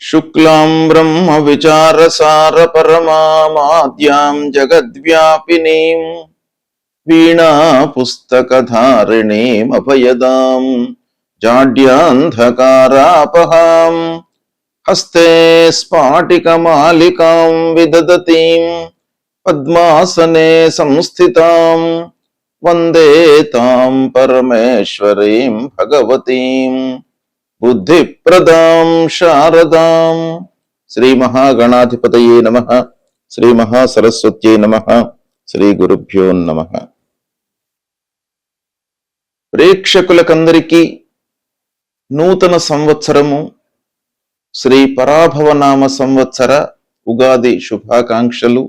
శుక్లాం బ్రహ్మ విచారసార పరమాద్యాం జగద్వ్యాపినీం వీణా పుస్తకధారిణీం అభయదాం జాడ్యాంధకారాపహాం హస్తే స్ఫాటికమాలికాం విదదతీం పద్మాసనే సంస్థితాం వందే తాం పరమేశ్వరీం భగవతీం బుద్ధిప్రదాం శారదాం. శ్రీ మహాగణాధిపతయే నమః. శ్రీ మహాసరస్వత్యై నమః. శ్రీ గురుభ్యో నమః. ప్రేక్షకులకందరికీ నూతన సంవత్సరము శ్రీ పరాభవనామ సంవత్సర ఉగాది శుభాకాంక్షలు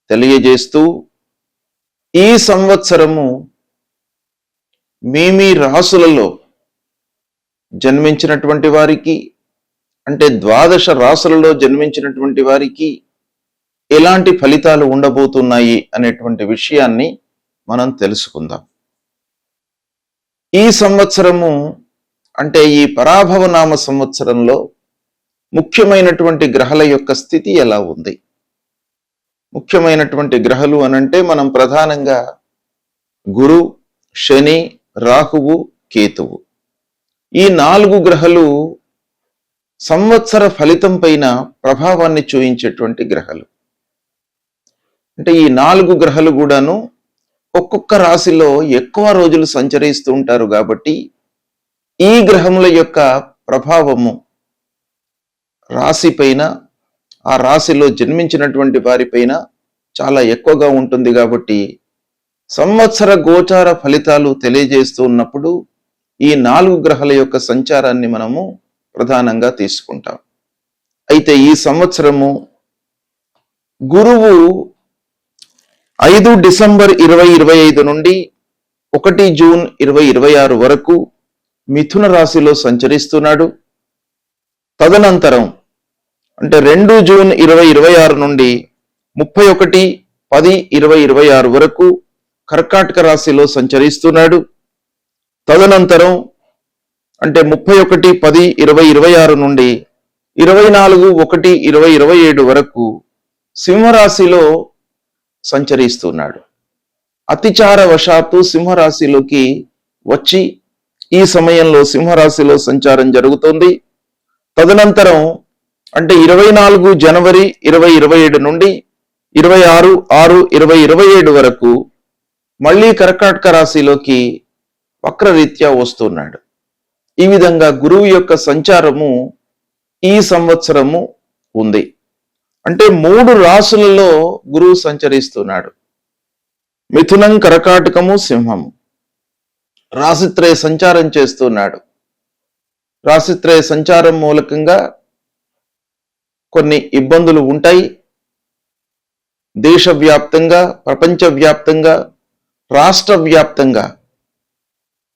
తెలియజేస్తూ, ఈ సంవత్సరము మీ రాసులలో జన్మించినటువంటి వారికి, అంటే 12 రాసులలో జన్మించినటువంటి వారికి ఎలాంటి ఫలితాలు ఉండబోతున్నాయి అనేటువంటి విషయాన్ని మనం తెలుసుకుందాం. ఈ సంవత్సరము అంటే ఈ పరాభవనామ సంవత్సరంలో ముఖ్యమైనటువంటి గ్రహాల యొక్క స్థితి ఎలా ఉంది? ముఖ్యమైనటువంటి గ్రహాలు అనంటే మనం ప్రధానంగా గురు, శని, రాహువు, కేతువు, ఈ 4 గ్రహాలు సంవత్సర ఫలితం పైన ప్రభావాన్ని చూయించేటువంటి గ్రహాలు. అంటే ఈ 4 గ్రహాలు కూడాను ఒక్కొక్క రాశిలో ఎక్కువ రోజులు సంచరిస్తూ ఉంటారు కాబట్టి ఈ గ్రహముల యొక్క ప్రభావము రాశి పైన, ఆ రాశిలో జన్మించినటువంటి వారిపైన చాలా ఎక్కువగా ఉంటుంది. కాబట్టి సంవత్సర గోచార ఫలితాలు తెలియజేస్తూ ఉన్నప్పుడు ఈ 4 గ్రహాల యొక్క సంచారాన్ని మనము ప్రధానంగా తీసుకుంటాం. అయితే ఈ సంవత్సరము గురువు 5 డిసెంబర్ 2025 నుండి 1 జూన్ 2026 వరకు మిథున రాశిలో సంచరిస్తున్నాడు. తదనంతరం అంటే 2 జూన్ 2026 నుండి 31/10/2026 వరకు కర్కాటక రాశిలో సంచరిస్తున్నాడు. తదనంతరం అంటే 31/10/2026 నుండి 24/1/2027 వరకు సింహరాశిలో సంచరిస్తున్నాడు. అతిచార వశాత్తు సింహరాశిలోకి వచ్చి ఈ సమయంలో సింహరాశిలో సంచారం జరుగుతోంది. తదనంతరం అంటే 24 జనవరి 2027 నుండి 26/6/2027 వరకు మళ్ళీ కర్కాటక రాశిలోకి వక్రరీత్యా వస్తున్నాడు. ఈ విధంగా గురువు యొక్క సంచారము ఈ సంవత్సరము ఉంది. అంటే 3 రాశులలో గురువు సంచరిస్తున్నాడు. మిథునం, కర్కాటకము, సింహము రాశిత్రయ సంచారం చేస్తున్నాడు. రాశిత్రయ సంచారం మూలకంగా కొన్ని ఇబ్బందులు ఉంటాయి. దేశవ్యాప్తంగా, ప్రపంచవ్యాప్తంగా, రాష్ట్ర వ్యాప్తంగా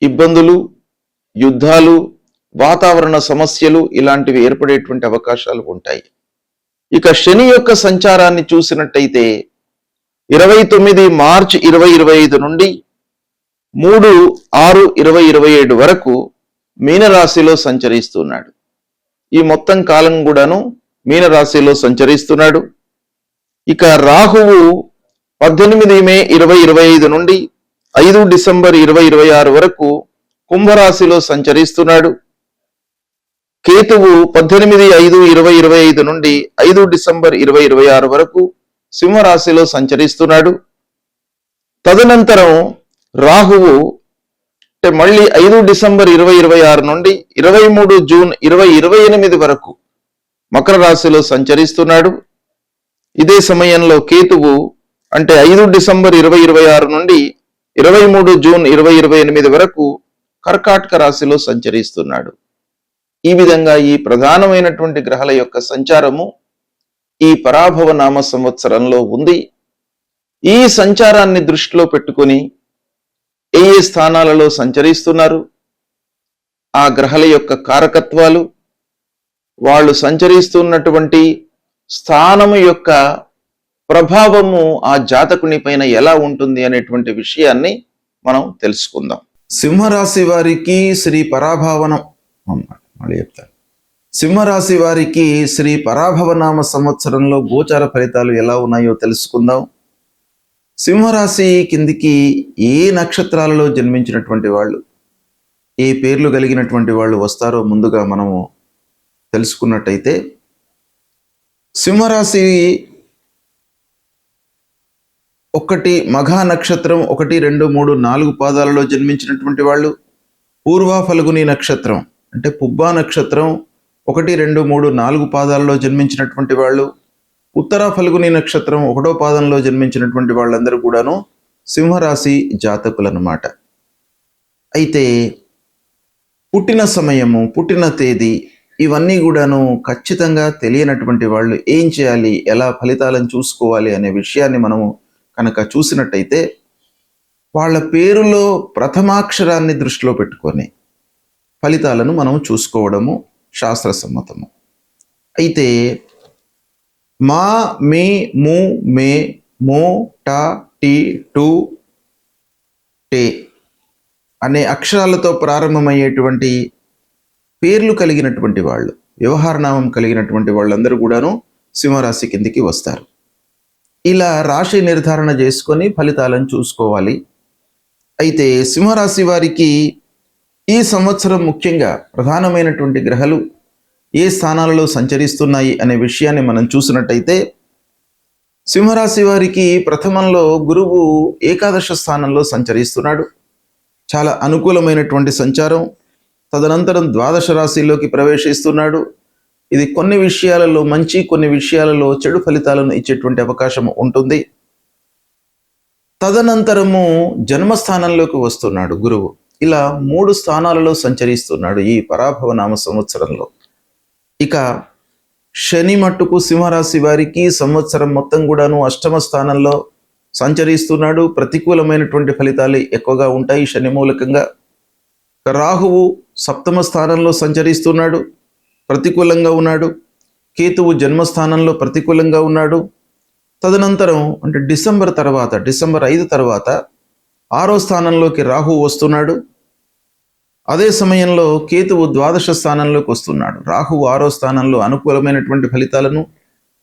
ఇబ్బందులు, యుద్ధాలు, వాతావరణ సమస్యలు ఇలాంటివి ఏర్పడేటువంటి అవకాశాలు ఉంటాయి. ఇక శని యొక్క సంచారాన్ని చూసినట్టయితే 29 మార్చి 2025 నుండి 3/6/2027 వరకు మీనరాశిలో సంచరిస్తున్నాడు. ఈ మొత్తం కాలం కూడాను మీనరాశిలో సంచరిస్తున్నాడు. ఇక రాహువు 18 మే 2025 నుండి 5 డిసెంబర్ 2026 వరకు కుంభరాశిలో సంచరిస్తున్నాడు. కేతువు 18/5/2025 నుండి 5 డిసెంబర్ 2026 వరకు సింహరాశిలో సంచరిస్తున్నాడు. తదనంతరం రాహువు అంటే మళ్ళీ 5 డిసెంబర్ 2026 నుండి 23 జూన్ 2028 వరకు మకర రాశిలో సంచరిస్తున్నాడు. ఇదే సమయంలో కేతువు అంటే 5 డిసెంబర్ 2026 నుండి 23 జూన్ 2028 వరకు కర్కాటక రాశిలో సంచరిస్తున్నాడు. ఈ విధంగా ఈ ప్రధానమైనటువంటి గ్రహాల యొక్క సంచారము ఈ పరాభవనామ సంవత్సరంలో ఉంది. ఈ సంచారాన్ని దృష్టిలో పెట్టుకొని ఏ స్థానాలలో సంచరిస్తున్నారు, ఆ గ్రహాల యొక్క కారకత్వాలు, వాళ్ళు సంచరిస్తున్నటువంటి స్థానము యొక్క ప్రభావము ఆ జాతకుని పైన ఎలా ఉంటుంది అనేటువంటి విషయాన్ని మనం తెలుసుకుందాం. సింహరాశి వారికి శ్రీ పరాభవనం మళ్ళీ చెప్తాను. సింహరాశి వారికి శ్రీ పరాభవనామ సంవత్సరంలో గోచార ఫలితాలు ఎలా ఉన్నాయో తెలుసుకుందాం. సింహరాశి కిందికి ఏ నక్షత్రాలలో జన్మించినటువంటి వాళ్ళు, ఏ పేర్లు కలిగినటువంటి వాళ్ళు వస్తారో ముందుగా మనము తెలుసుకున్నట్టయితే, సింహరాశి 1 మఘా నక్షత్రం 1, 2, 3, 4 పాదాలలో జన్మించినటువంటి వాళ్ళు, పూర్వ ఫల్గుని నక్షత్రం అంటే పుబ్బా నక్షత్రం 1, 2, 3, 4 పాదాలలో జన్మించినటువంటి వాళ్ళు, ఉత్తర ఫల్గుని నక్షత్రం 1వ పాదంలో జన్మించినటువంటి వాళ్ళందరూ కూడాను సింహరాశి జాతకులన్నమాట. అయితే పుట్టిన సమయము, పుట్టిన తేదీ ఇవన్నీ కూడాను ఖచ్చితంగా తెలియనటువంటి వాళ్ళు ఏం చేయాలి, ఎలా ఫలితాలను చూసుకోవాలి అనే విషయాన్ని మనము కనుక చూసినట్టయితే, వాళ్ళ పేరులో ప్రథమాక్షరాన్ని దృష్టిలో పెట్టుకొని ఫలితాలను మనం చూసుకోవడము శాస్త్రసమ్మతము. అయితే మా, మీ, ము, మే, మో, టా, టి, టు, టే అనే అక్షరాలతో ప్రారంభమయ్యేటువంటి పేర్లు కలిగినటువంటి వాళ్ళు, వ్యవహారనామం కలిగినటువంటి వాళ్ళందరూ కూడాను సింహరాశి కిందికి వస్తారు. ఇలా రాశి నిర్ధారణ చేసుకొని ఫలితాలను చూసుకోవాలి. అయితే సింహరాశి వారికి ఈ సంవత్సరం ముఖ్యంగా ప్రధానమైనటువంటి గ్రహాలు ఏ స్థానాలలో సంచరిస్తున్నాయి అనే విషయాన్ని మనం చూసినట్టయితే, సింహరాశి వారికి ప్రథమంలో గురువు ఏకాదశ స్థానంలో సంచరిస్తున్నాడు. చాలా అనుకూలమైనటువంటి సంచారం. తదనంతరం ద్వాదశ రాశిలోకి ప్రవేశిస్తున్నాడు. ఇది కొన్ని విషయాలలో మంచి, కొన్ని విషయాలలో చెడు ఫలితాలను ఇచ్చేటువంటి అవకాశం ఉంటుంది. తదనంతరము జన్మస్థానంలోకి వస్తున్నాడు గురువు. ఇలా 3 స్థానాలలో సంచరిస్తున్నాడు ఈ పరాభవనామ సంవత్సరంలో. ఇక శని మట్టుకు సింహరాశి వారికి సంవత్సరం మొత్తం కూడాను అష్టమ స్థానంలో సంచరిస్తున్నాడు. ప్రతికూలమైనటువంటి ఫలితాలు ఎక్కువగా ఉంటాయి శని మూలకంగా. రాహువు సప్తమ స్థానంలో సంచరిస్తున్నాడు, ప్రతికూలంగా ఉన్నాడు. కేతువు జన్మస్థానంలో ప్రతికూలంగా ఉన్నాడు. తదనంతరం అంటే డిసెంబర్ 5 తర్వాత 6వ స్థానంలోకి రాహువు వస్తున్నాడు. అదే సమయంలో కేతువు ద్వాదశ స్థానంలోకి వస్తున్నాడు. రాహువు 6వ స్థానంలో అనుకూలమైనటువంటి ఫలితాలను,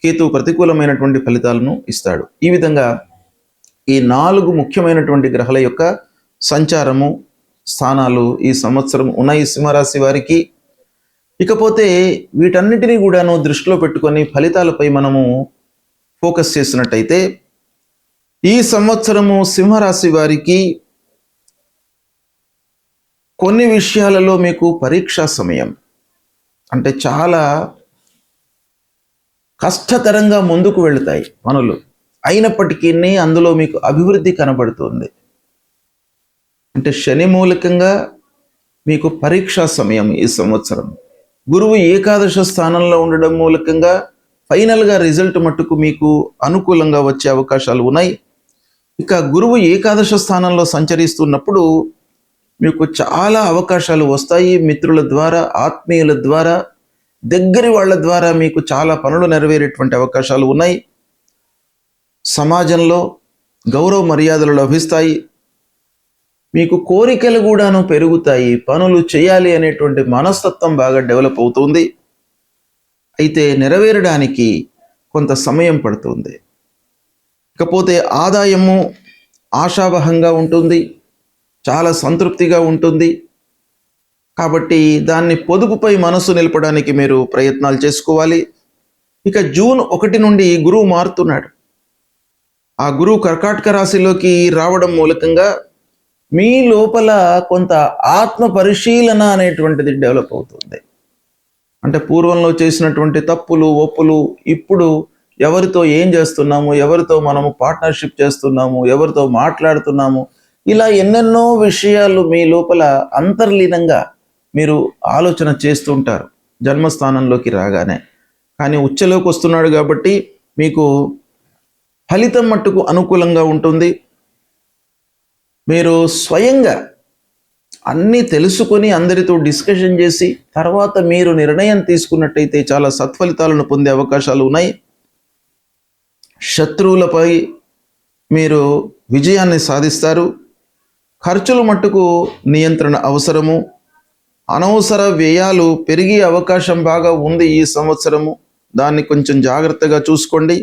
కేతువు ప్రతికూలమైనటువంటి ఫలితాలను ఇస్తాడు. ఈ విధంగా ఈ 4 ముఖ్యమైనటువంటి గ్రహాల యొక్క సంచారము, స్థానాలు ఈ సంవత్సరం ఉన్నాయి సింహరాశి వారికి. ఇకపోతే వీటన్నిటినీ కూడాను దృష్టిలో పెట్టుకొని ఫలితాలపై మనము ఫోకస్ చేసినట్టయితే, ఈ సంవత్సరము సింహరాశి వారికి కొన్ని విషయాలలో మీకు పరీక్షా సమయం, అంటే చాలా కష్టతరంగా ముందుకు వెళుతాయి పనులు, అయినప్పటికీ అందులో మీకు అభివృద్ధి కనబడుతుంది. అంటే శని మూలకంగా మీకు పరీక్షా సమయం ఈ సంవత్సరం. గురువు ఏకాదశ స్థానంలో ఉండడం మూలకంగా ఫైనల్గా రిజల్ట్ మట్టుకు మీకు అనుకూలంగా వచ్చే అవకాశాలు ఉన్నాయి. ఇక గురువు ఏకాదశ స్థానంలో సంచరిస్తున్నప్పుడు మీకు చాలా అవకాశాలు వస్తాయి. మిత్రుల ద్వారా, ఆత్మీయుల ద్వారా, దగ్గరి వాళ్ళ ద్వారా మీకు చాలా పనులు నెరవేరేటువంటి అవకాశాలు ఉన్నాయి. సమాజంలో గౌరవ మర్యాదలు లభిస్తాయి. మీకు కోరికలు కూడాను పెరుగుతాయి. పనులు చేయాలి అనేటువంటి మనస్తత్వం బాగా డెవలప్ అవుతుంది. అయితే నెరవేరడానికి కొంత సమయం పడుతుంది. ఇకపోతే ఆదాయము ఆశావహంగా ఉంటుంది, చాలా సంతృప్తిగా ఉంటుంది. కాబట్టి దాన్ని పొదుపుపై మనసు నిలపడానికి మీరు ప్రయత్నాలు చేసుకోవాలి. ఇక జూన్ 1 నుండి గురువు మారుతున్నాడు. ఆ గురువు కర్కాటక రాశిలోకి రావడం మూలకంగా మీ లోపల కొంత ఆత్మ పరిశీలన అనేటువంటిది డెవలప్ అవుతుంది. అంటే పూర్వంలో చేసినటువంటి తప్పులు, ఒప్పులు, ఇప్పుడు ఎవరితో ఏం చేస్తున్నాము, ఎవరితో మనము పార్ట్నర్షిప్ చేస్తున్నాము, ఎవరితో మాట్లాడుతున్నాము, ఇలా ఎన్నెన్నో విషయాలు మీ లోపల అంతర్లీనంగా మీరు ఆలోచన చేస్తుంటారు జన్మస్థానంలోకి రాగానే. కానీ ఉచ్చలోకి వస్తున్నాడు కాబట్టి మీకు ఫలితం మట్టుకు అనుకూలంగా ఉంటుంది. మీరు స్వయంగా అన్నీ తెలుసుకొని అందరితో డిస్కషన్ చేసి తర్వాత మీరు నిర్ణయం తీసుకున్నట్టయితే చాలా సత్ఫలితాలను పొందే అవకాశాలు ఉన్నాయి. శత్రువులపై మీరు విజయాన్ని సాధిస్తారు. ఖర్చులు మట్టుకు నియంత్రణ అవసరము. అనవసర వ్యయాలు పెరిగే అవకాశం బాగా ఉంది ఈ సంవత్సరము. దాన్ని కొంచెం జాగ్రత్తగా చూసుకోండి.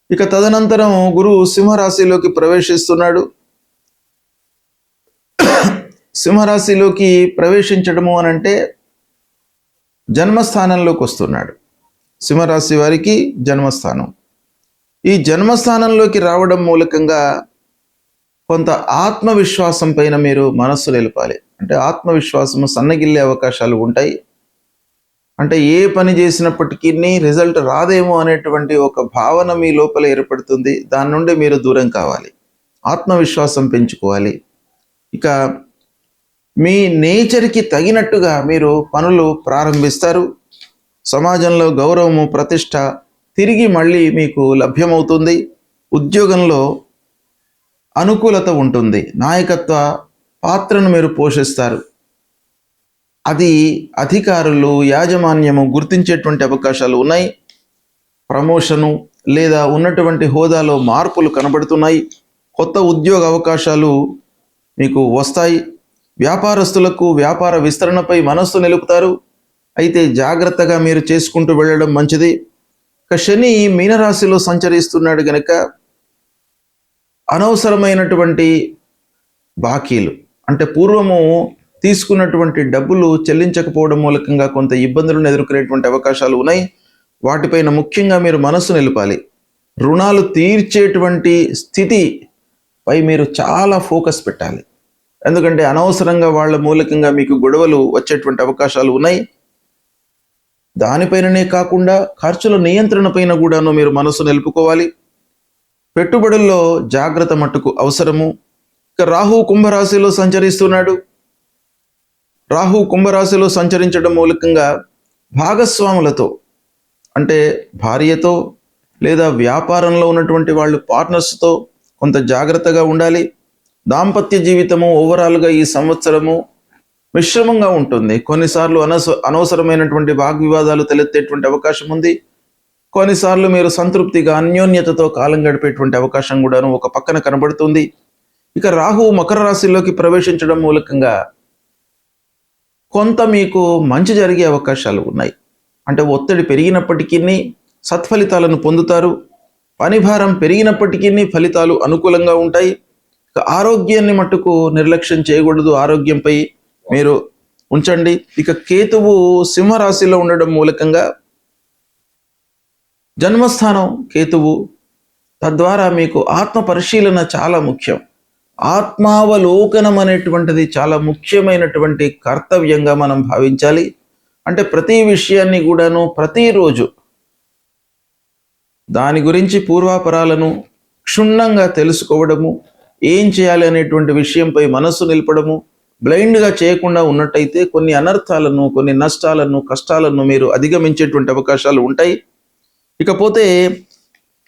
ఇక తదనంతరం గురువు సింహరాశిలోకి ప్రవేశిస్తున్నాడు. సింహరాశిలోకి ప్రవేశించడము అనంటే జన్మస్థానంలోకి వస్తున్నాడు. సింహరాశి వారికి జన్మస్థానం. ఈ జన్మస్థానంలోకి రావడం మూలకంగా కొంత ఆత్మవిశ్వాసం పైన మీరు మనస్సు నిలపాలి. అంటే ఆత్మవిశ్వాసము సన్నగిల్లే అవకాశాలు ఉంటాయి. అంటే ఏ పని చేసినప్పటికీ రిజల్ట్ రాదేమో అనేటువంటి ఒక భావన మీ లోపల ఏర్పడుతుంది. దాని నుండి మీరు దూరం కావాలి, ఆత్మవిశ్వాసం పెంచుకోవాలి. ఇక మీ నేచర్కి తగినట్టుగా మీరు పనులు ప్రారంభిస్తారు. సమాజంలో గౌరవము, ప్రతిష్ట తిరిగి మళ్ళీ మీకు లభ్యమవుతుంది. ఉద్యోగంలో అనుకూలత ఉంటుంది. నాయకత్వ పాత్రను మీరు పోషిస్తారు. అది అధికారులు, యాజమాన్యము గుర్తించేటువంటి అవకాశాలు ఉన్నాయి. ప్రమోషను లేదా ఉన్నటువంటి హోదాలో మార్పులు కనబడుతున్నాయి. కొత్త ఉద్యోగ అవకాశాలు మీకు వస్తాయి. వ్యాపారస్తులకు వ్యాపార విస్తరణపై మనస్సు నిలుపుతారు. అయితే జాగ్రత్తగా మీరు చేసుకుంటూ వెళ్ళడం మంచిది. ఇక శని మీనరాశిలో సంచరిస్తున్నాడు గనక అనవసరమైనటువంటి బాకీలు, అంటే పూర్వము తీసుకున్నటువంటి డబ్బులు చెల్లించకపోవడం మూలకంగా కొంత ఇబ్బందులను ఎదుర్కొనేటువంటి అవకాశాలు ఉన్నాయి. వాటిపైన ముఖ్యంగా మీరు మనస్సు నిలపాలి. రుణాలు తీర్చేటువంటి స్థితిపై మీరు చాలా ఫోకస్ పెట్టాలి. ఎందుకంటే అనవసరంగా వాళ్ళ మూలకంగా మీకు గొడవలు వచ్చేటువంటి అవకాశాలు ఉన్నాయి. దానిపైననే కాకుండా ఖర్చుల నియంత్రణ పైన కూడాను మీరు మనసు నిలుపుకోవాలి. పెట్టుబడుల్లో జాగ్రత్త మట్టుకు అవసరము. ఇక రాహు కుంభరాశిలో సంచరిస్తున్నాడు. రాహు కుంభరాశిలో సంచరించడం మూలకంగా భాగస్వాములతో, అంటే భార్యతో లేదా వ్యాపారంలో ఉన్నటువంటి వాళ్ళు పార్ట్నర్స్తో కొంత జాగ్రత్తగా ఉండాలి. దాంపత్య జీవితము ఓవరాల్గా ఈ సంవత్సరము మిశ్రమంగా ఉంటుంది. కొన్నిసార్లు అనవసరమైనటువంటి వాగ్వివాదాలు తలెత్తేటువంటి అవకాశం ఉంది. కొన్నిసార్లు మీరు సంతృప్తిగా అన్యోన్యతతో కాలం గడిపేటువంటి అవకాశం కూడాను ఒక పక్కన కనబడుతుంది. ఇక రాహు మకర రాశిలోకి ప్రవేశించడం మూలకంగా కొంత మీకు మంచి జరిగే అవకాశాలు ఉన్నాయి. అంటే ఒత్తిడి పెరిగినప్పటికీ సత్ఫలితాలను పొందుతారు. పనిభారం పెరిగినప్పటికీ ఫలితాలు అనుకూలంగా ఉంటాయి. ఇక ఆరోగ్యాన్ని మట్టుకు నిర్లక్ష్యం చేయకూడదు. ఆరోగ్యంపై మీరు ఉంచండి. ఇక కేతువు సింహరాశిలో ఉండడం మూలకంగా జన్మస్థానం కేతువు, తద్వారా మీకు ఆత్మ పరిశీలన చాలా ముఖ్యం. ఆత్మావలోకనం అనేటువంటిది చాలా ముఖ్యమైనటువంటి కర్తవ్యంగా మనం భావించాలి. అంటే ప్రతి విషయాన్ని కూడాను ప్రతిరోజు దాని గురించి పూర్వాపరాలను క్షుణ్ణంగా తెలుసుకోవడము, ఏం చేయాలి అనేటువంటి విషయంపై మనస్సు నిలపడము, బ్లైండ్గా చేయకుండా ఉన్నట్టయితే కొన్ని అనర్థాలను, కొన్ని నష్టాలను, కష్టాలను మీరు అధిగమించేటువంటి అవకాశాలు ఉంటాయి. ఇకపోతే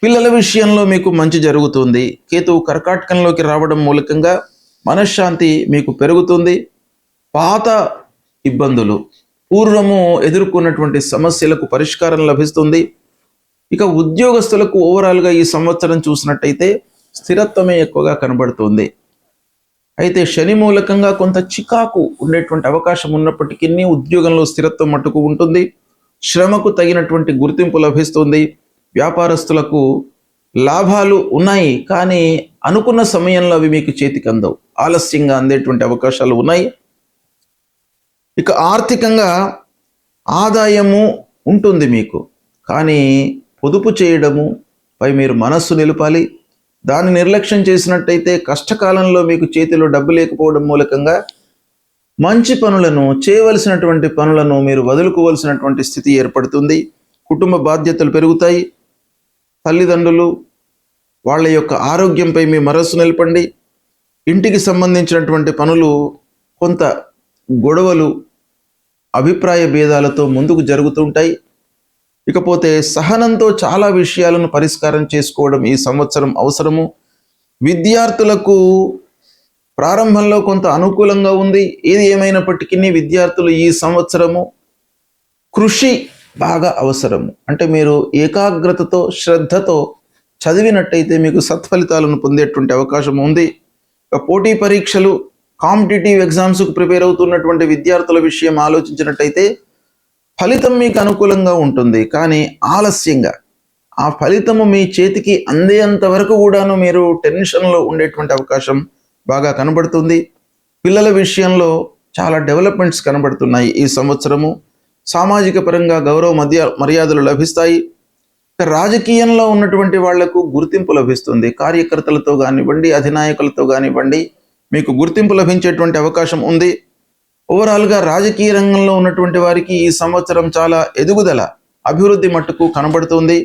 పిల్లల విషయంలో మీకు మంచి జరుగుతుంది. కేతువు కర్కాటకంలోకి రావడం మూలకంగా మనశ్శాంతి మీకు పెరుగుతుంది. పాత ఇబ్బందులు, పూర్వము ఎదుర్కొన్నటువంటి సమస్యలకు పరిష్కారం లభిస్తుంది. ఇక ఉద్యోగస్తులకు ఓవరాల్గా ఈ సంవత్సరం చూసినట్టయితే స్థిరత్వమే ఎక్కువగా కనబడుతుంది. అయితే శని మూలకంగా కొంత చికాకు ఉండేటువంటి అవకాశం ఉన్నప్పటికీ ఉద్యోగంలో స్థిరత్వం మట్టుకు ఉంటుంది. శ్రమకు తగినటువంటి గుర్తింపు లభిస్తుంది. వ్యాపారస్తులకు లాభాలు ఉన్నాయి, కానీ అనుకున్న సమయంలో అవి మీకు చేతికి అందవు, ఆలస్యంగా అందేటువంటి అవకాశాలు ఉన్నాయి. ఇక ఆర్థికంగా ఆదాయము ఉంటుంది మీకు, కానీ పొదుపు చేయడము పై మీరు మనస్సు నిలపాలి. దాన్ని నిర్లక్ష్యం చేసినట్టయితే కష్టకాలంలో మీకు చేతిలో డబ్బు లేకపోవడం మూలకంగా మంచి పనులను, చేయవలసినటువంటి పనులను మీరు వదులుకోవలసినటువంటి స్థితి ఏర్పడుతుంది. కుటుంబ బాధ్యతలు పెరుగుతాయి. తల్లిదండ్రులు వాళ్ళ యొక్క ఆరోగ్యంపై మీ మనస్సు నిలపండి. ఇంటికి సంబంధించినటువంటి పనులు కొంత గొడవలు, అభిప్రాయ భేదాలతో ముందుకు జరుగుతుంటాయి. ఇకపోతే సహనంతో చాలా విషయాలను పరిష్కారం చేసుకోవడం ఈ సంవత్సరం అవసరము. విద్యార్థులకు ప్రారంభంలో కొంత అనుకూలంగా ఉంది. ఏది ఏమైనప్పటికీ విద్యార్థులు ఈ సంవత్సరము కృషి బాగా అవసరము. అంటే మీరు ఏకాగ్రతతో, శ్రద్ధతో చదివినట్టయితే మీకు సత్ఫలితాలను పొందేటువంటి అవకాశం ఉంది. పోటీ పరీక్షలు కాంపిటేటివ్ ఎగ్జామ్స్కు ప్రిపేర్ అవుతున్నటువంటి విద్యార్థుల విషయం ఆలోచించినట్టయితే ఫలితం మీకు అనుకూలంగా ఉంటుంది, కానీ ఆలస్యంగా ఆ ఫలితము మీ చేతికి అందేంత వరకు కూడాను మీరు టెన్షన్లో ఉండేటువంటి అవకాశం బాగా కనబడుతుంది. పిల్లల విషయంలో చాలా డెవలప్మెంట్స్ కనబడుతున్నాయి ఈ సంవత్సరము. సామాజిక పరంగా గౌరవ మర్యాదలు లభిస్తాయి. రాజకీయంలో ఉన్నటువంటి వాళ్లకు గుర్తింపు లభిస్తుంది. కార్యకర్తలతో కానివ్వండి, అధినాయకులతో కానివ్వండి, మీకు గుర్తింపు లభించేటువంటి అవకాశం ఉంది. ఓవరాల్గా రాజకీయ రంగంలో ఉన్నటువంటి వారికి ఈ సంవత్సరం చాలా ఎదుగుదల, అభివృద్ధి మట్టుకు కనబడుతుంది.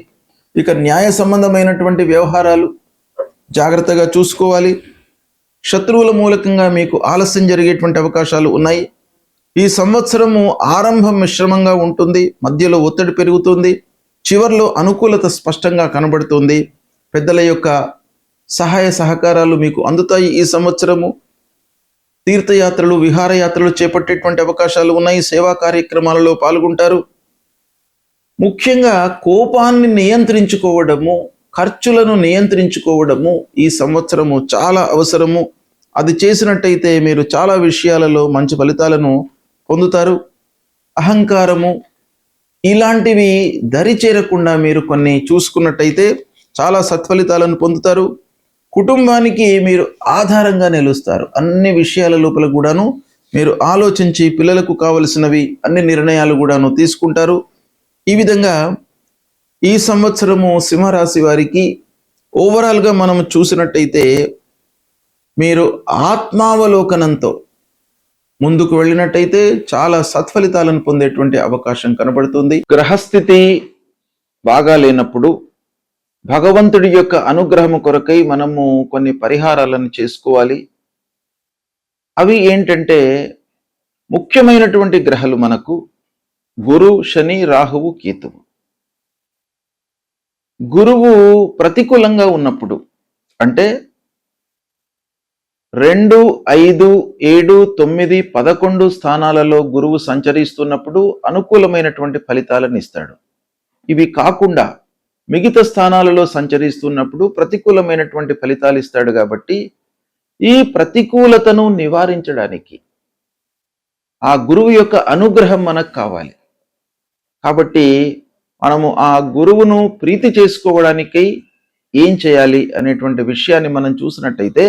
ఇక న్యాయ సంబంధమైనటువంటి వ్యవహారాలు జాగ్రత్తగా చూసుకోవాలి. శత్రువుల మూలకంగా మీకు ఆలస్యం జరిగేటువంటి అవకాశాలు ఉన్నాయి. ఈ సంవత్సరము ఆరంభం మిశ్రమంగా ఉంటుంది, మధ్యలో ఒత్తిడి పెరుగుతుంది, చివర్లో అనుకూలత స్పష్టంగా కనబడుతుంది. పెద్దల యొక్క సహాయ సహకారాలు మీకు అందుతాయి. ఈ సంవత్సరము తీర్థయాత్రలు, విహారయాత్రలు చేపట్టేటువంటి అవకాశాలు ఉన్నాయి. సేవా కార్యక్రమాలలో పాల్గొంటారు. ముఖ్యంగా కోపాన్ని నియంత్రించుకోవడము, ఖర్చులను నియంత్రించుకోవడము ఈ సంవత్సరము చాలా అవసరము. అది చేసినట్టయితే మీరు చాలా విషయాలలో మంచి ఫలితాలను పొందుతారు. అహంకారము ఇలాంటివి దరి చేరకుండా మీరు కొన్ని చూసుకున్నట్టయితే చాలా సత్ఫలితాలను పొందుతారు. కుటుంబానికి మీరు ఆధారంగా నిలుస్తారు. అన్ని విషయాల లోపల కూడాను మీరు ఆలోచించి పిల్లలకు కావలసినవి అన్ని నిర్ణయాలు కూడాను తీసుకుంటారు. ఈ విధంగా ఈ సంవత్సరము సింహరాశి వారికి ఓవరాల్గా మనం చూసినట్టయితే మీరు ఆత్మావలోకనంతో ముందుకు వెళ్ళినట్టయితే చాలా సత్ఫలితాలను పొందేటువంటి అవకాశం కనబడుతుంది. గ్రహస్థితి బాగా లేనప్పుడు భగవంతుడి యొక్క అనుగ్రహము కొరకై మనము కొన్ని పరిహారాలను చేసుకోవాలి. అవి ఏంటంటే, ముఖ్యమైనటువంటి గ్రహాలు మనకు గురు, శని, రాహువు, కేతువు. గురువు ప్రతికూలంగా ఉన్నప్పుడు అంటే 2, 5, 7, 9, 11 స్థానాలలో గురువు సంచరిస్తున్నప్పుడు అనుకూలమైనటువంటి ఫలితాలను ఇస్తాడు. ఇవి కాకుండా మిగతా స్థానాలలో సంచరిస్తున్నప్పుడు ప్రతికూలమైనటువంటి ఫలితాలు ఇస్తాడు. కాబట్టి ఈ ప్రతికూలతను నివారించడానికి ఆ గురువు యొక్క అనుగ్రహం మనకు కావాలి. కాబట్టి మనము ఆ గురువును ప్రీతి చేసుకోవడానికై ఏం చేయాలి అనేటువంటి విషయాన్ని మనం చూసినట్టయితే,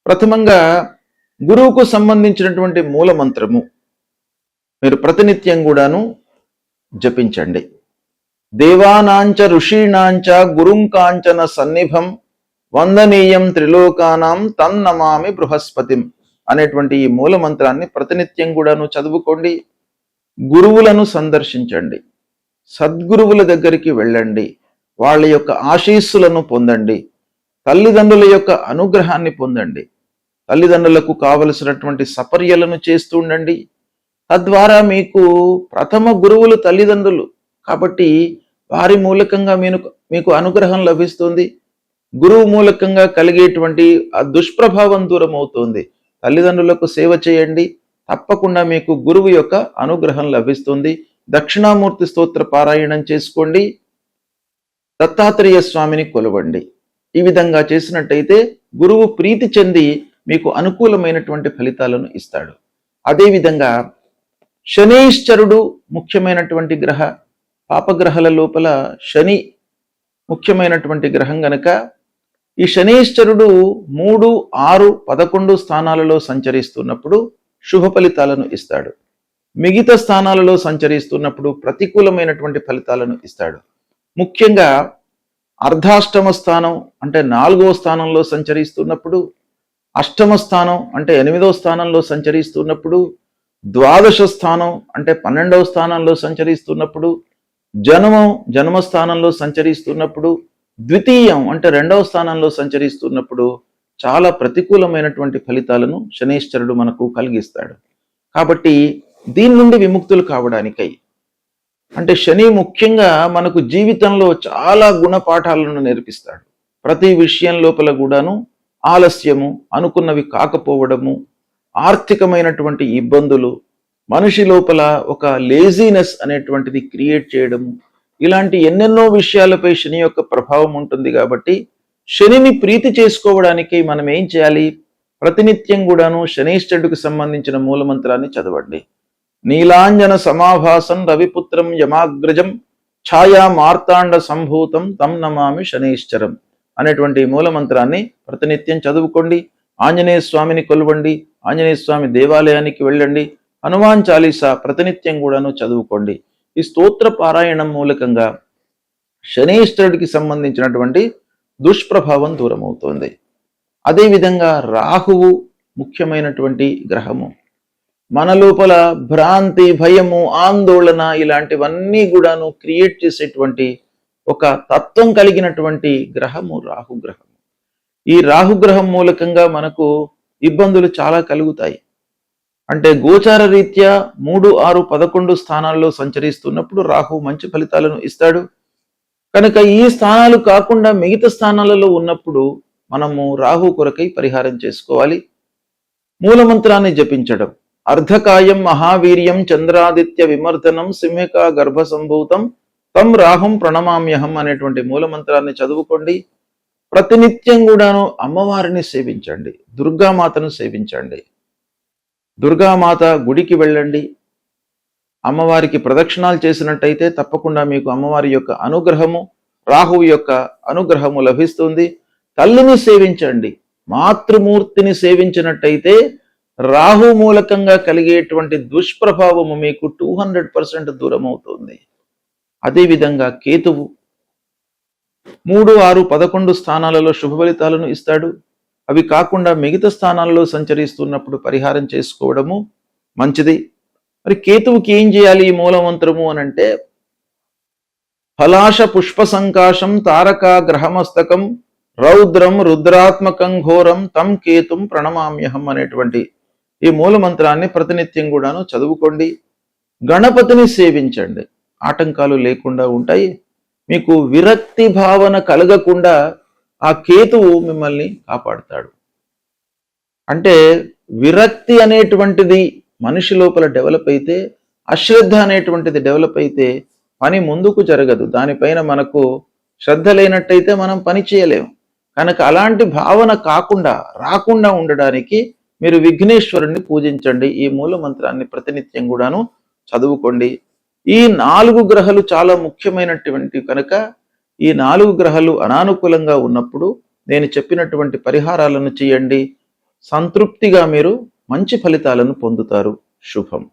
ప్రథమంగా గురువుకు సంబంధించినటువంటి మూల మంత్రము మీరు ప్రతినిత్యం కూడాను జపించండి. దేవానాంచ ఋషీణాంచ గురుం కాంచన సన్నిభం వందనీయం త్రిలోకానాం తన్నమామి బృహస్పతిం అనేటువంటి ఈ మూల మంత్రాన్ని ప్రతినిత్యం కూడాను చదువుకోండి. గురువులను సందర్శించండి, సద్గురువుల దగ్గరికి వెళ్ళండి, వాళ్ళ యొక్క ఆశీస్సులను పొందండి, తల్లిదండ్రుల యొక్క అనుగ్రహాన్ని పొందండి, తల్లిదండ్రులకు కావలసినటువంటి సపర్యలను చేస్తూ ఉండండి. తద్వారా మీకు ప్రథమ గురువులు తల్లిదండ్రులు కాబట్టి వారి మూలకంగా మీకు అనుగ్రహం లభిస్తుంది. గురువు మూలకంగా కలిగేటువంటి ఆ దుష్ప్రభావం దూరం అవుతుంది. తల్లిదండ్రులకు సేవ చేయండి, తప్పకుండా మీకు గురువు యొక్క అనుగ్రహం లభిస్తుంది. దక్షిణామూర్తి స్తోత్ర పారాయణం చేసుకోండి, దత్తాత్రేయ స్వామిని కొలవండి. ఈ విధంగా చేసినట్టయితే గురువు ప్రీతి చెంది మీకు అనుకూలమైనటువంటి ఫలితాలను ఇస్తాడు. అదేవిధంగా శనీశ్వరుడు ముఖ్యమైనటువంటి గ్రహ, పాపగ్రహాల లోపల శని ముఖ్యమైనటువంటి గ్రహం గనక ఈ శనీశ్వరుడు 3, 6, 11 స్థానాలలో సంచరిస్తున్నప్పుడు శుభ ఫలితాలను ఇస్తాడు. మిగతా స్థానాలలో సంచరిస్తున్నప్పుడు ప్రతికూలమైనటువంటి ఫలితాలను ఇస్తాడు. ముఖ్యంగా అర్ధాష్టమ స్థానం అంటే 4వ స్థానంలో సంచరిస్తున్నప్పుడు, అష్టమ స్థానం అంటే 8వ స్థానంలో సంచరిస్తున్నప్పుడు, ద్వాదశ స్థానం అంటే 12వ స్థానంలో సంచరిస్తున్నప్పుడు, జన్మస్థానంలో సంచరిస్తున్నప్పుడు, ద్వితీయం అంటే 2వ స్థానంలో సంచరిస్తున్నప్పుడు చాలా ప్రతికూలమైనటువంటి ఫలితాలను శనీశ్వరుడు మనకు కలిగిస్తాడు. కాబట్టి దీని నుండి విముక్తులు కావడానికై అంటే శని ముఖ్యంగా మనకు జీవితంలో చాలా గుణపాఠాలను నేర్పిస్తాడు. ప్రతి విషయం లోపల కూడాను ఆలస్యము, అనుకున్నవి కాకపోవడము, ఆర్థికమైనటువంటి ఇబ్బందులు, మనిషి లోపల ఒక లేజీనెస్ అనేటువంటిది క్రియేట్ చేయడము, ఇలాంటి ఎన్నెన్నో విషయాలపై శని యొక్క ప్రభావం ఉంటుంది. కాబట్టి శనిని ప్రీతి చేసుకోవడానికి మనం ఏం చేయాలి? ప్రతినిత్యం కూడాను శనైశ్చరుడికి సంబంధించిన మూలమంత్రాన్ని చదవండి. నీలాంజన సమాభాసం రవిపుత్రం యమాగ్రజం ఛాయా మార్తాండ సంభూతం తం నమామి శనైశ్చరం అనేటువంటి మూలమంత్రాన్ని ప్రతినిత్యం చదువుకోండి. ఆంజనేయ స్వామిని కొలవండి, ఆంజనేయ స్వామి దేవాలయానికి వెళ్ళండి, హనుమాన్ చాలీసా ప్రతినిత్యం కూడాను చదువుకోండి. ఈ స్తోత్ర పారాయణం మూలకంగా శనైశ్వరుడికి సంబంధించినటువంటి దుష్ప్రభావం దూరమవుతోంది. అదేవిధంగా రాహువు ముఖ్యమైనటువంటి గ్రహము. మన లోపల భ్రాంతి, భయము, ఆందోళన ఇలాంటివన్నీ కూడాను క్రియేట్ చేసేటువంటి ఒక తత్వం కలిగినటువంటి గ్రహము రాహుగ్రహం. ఈ రాహుగ్రహం మూలకంగా మనకు ఇబ్బందులు చాలా కలుగుతాయి. అంటే గోచార రీత్యా 3, 6, 11 స్థానాల్లో సంచరిస్తున్నప్పుడు రాహు మంచి ఫలితాలను ఇస్తాడు. కనుక ఈ స్థానాలు కాకుండా మిగతా స్థానాలలో ఉన్నప్పుడు మనము రాహు కొరకై పరిహారం చేసుకోవాలి. మూలమంత్రాన్ని జపించడం. అర్ధకాయం మహావీర్యం చంద్రాదిత్య విమర్దనం సింహికా గర్భ సంభూతం తం రాహుం ప్రణమామ్యహం అనేటువంటి మూలమంత్రాన్ని చదువుకోండి. ప్రతినిత్యం కూడాను అమ్మవారిని సేవించండి, దుర్గామాతను సేవించండి. దుర్గామాత గుడికి వెళ్ళండి. అమ్మవారికి ప్రదక్షిణాలు చేసినట్టయితే తప్పకుండా మీకు అమ్మవారి యొక్క అనుగ్రహము, రాహువు యొక్క అనుగ్రహము లభిస్తుంది. తల్లిని సేవించండి. మాతృమూర్తిని సేవించినట్టయితే రాహు మూలకంగా కలిగేటువంటి దుష్ప్రభావము మీకు 200% దూరం అవుతుంది. అదేవిధంగా కేతువు 3, 6, 11 స్థానాలలో శుభ ఫలితాలను ఇస్తాడు. అవి కాకుండా మిగతా స్థానాల్లో సంచరిస్తున్నప్పుడు పరిహారం చేసుకోవడము మంచిది. మరి కేతువుకి ఏం చేయాలి ఈ మూలమంత్రము అనంటే, ఫలాశ పుష్ప సంకాశం తారకా గ్రహమస్తకం రౌద్రం రుద్రాత్మకం ఘోరం తం కేతుం ప్రణమామ్యహం అనేటువంటి ఈ మూలమంత్రాన్ని ప్రతినిత్యం కూడాను చదువుకోండి. గణపతిని సేవించండి. ఆటంకాలు లేకుండా ఉంటాయి. మీకు విరక్తి భావన కలగకుండా ఆ కేతువు మిమ్మల్ని కాపాడుతాడు. అంటే విరక్తి అనేటువంటిది మనిషి లోపల డెవలప్ అయితే, అశ్రద్ధ అనేటువంటిది డెవలప్ అయితే పని ముందుకు జరగదు. దానిపైన మనకు శ్రద్ధ లేనట్టయితే మనం పని చేయలేము. కనుక అలాంటి భావన రాకుండా ఉండడానికి మీరు విఘ్నేశ్వరుణ్ణి పూజించండి. ఈ మూల మంత్రాన్ని ప్రతినిత్యం కూడాను చదువుకోండి. ఈ 4 గ్రహాలు చాలా ముఖ్యమైనటువంటి కనుక ఈ 4 గ్రహాలు అనానుకూలంగా ఉన్నప్పుడు నేను చెప్పినటువంటి పరిహారాలను చేయండి. సంతృప్తిగా మీరు మంచి ఫలితాలను పొందుతారు. శుభం.